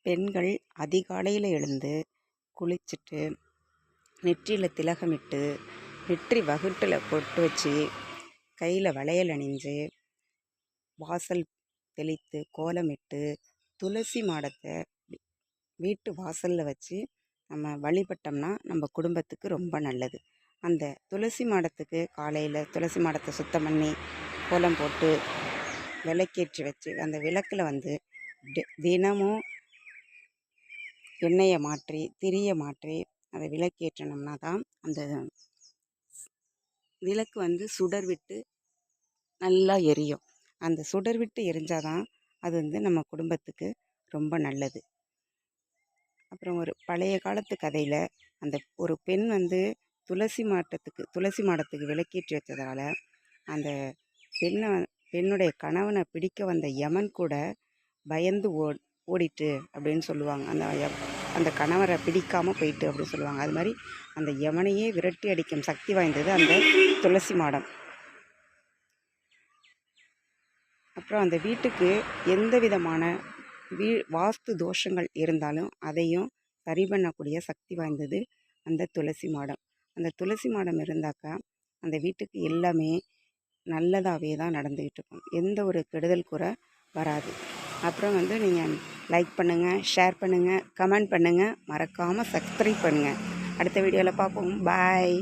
பெண்கள் அதிகாலையில் எழுந்து குளிச்சுட்டு நெற்றியில் திலகமிட்டு நெற்றி வகுட்டில் பொட்டு வச்சு கையில் வளையல் அணிஞ்சு வாசல் தெளித்து கோலமிட்டு துளசி மாடத்தை வீட்டு வாசலில் வச்சு நம்ம வழிபட்டோம்னா நம்ம குடும்பத்துக்கு ரொம்ப நல்லது. அந்த துளசி மாடத்துக்கு காலையில் துளசி மாடத்தை சுத்தம் பண்ணி கோலம் போட்டு விளக்கேற்றி வச்சு அந்த விளக்கில் வந்து தினமும் எண்ணெயை மாற்றி திரியை மாற்றி அதை விளக்கேற்றினோம்னா தான் அந்த விளக்கு வந்து சுடர் விட்டு நல்லா எரியும். அந்த சுடர் விட்டு எரிஞ்சாதான் அது வந்து நம்ம குடும்பத்துக்கு ரொம்ப நல்லது. அப்புறம் ஒரு பழைய காலத்து கதையில் அந்த ஒரு பெண் வந்து துளசி மாடத்துக்கு விளக்கேற்றி வச்சதால அந்த பெண்ணுடைய கணவனை பிடிக்க வந்த யமன் கூட பயந்து ஓடிட்டு அப்படின்னு சொல்லுவாங்க. அந்த கணவரை பிடிக்காமல் போயிட்டு அப்படின்னு சொல்லுவாங்க. அது மாதிரி அந்த யமனையே விரட்டி அடிக்கும் சக்தி வாய்ந்தது அந்த துளசி மாடம். அப்புறம் அந்த வீட்டுக்கு எந்த விதமான வாஸ்து தோஷங்கள் இருந்தாலும் அதையும் சரி பண்ணக்கூடிய சக்தி வாய்ந்தது அந்த துளசி மாடம். அந்த துளசி மாடம் இருந்தாக்கா அந்த வீட்டுக்கு எல்லாமே நல்லதாகவே தான் நடந்துக்கிட்டு இருக்கும். எந்த ஒரு கெடுதல் கூட வராது. அப்புறம் வந்து நீங்கள் லைக் பண்ணுங்கள், ஷேர் பண்ணுங்கள், கமெண்ட் பண்ணுங்கள், மறக்காமல் சப்ஸ்கிரைப் பண்ணுங்கள். அடுத்த வீடியோவில் பார்ப்போம். பாய்.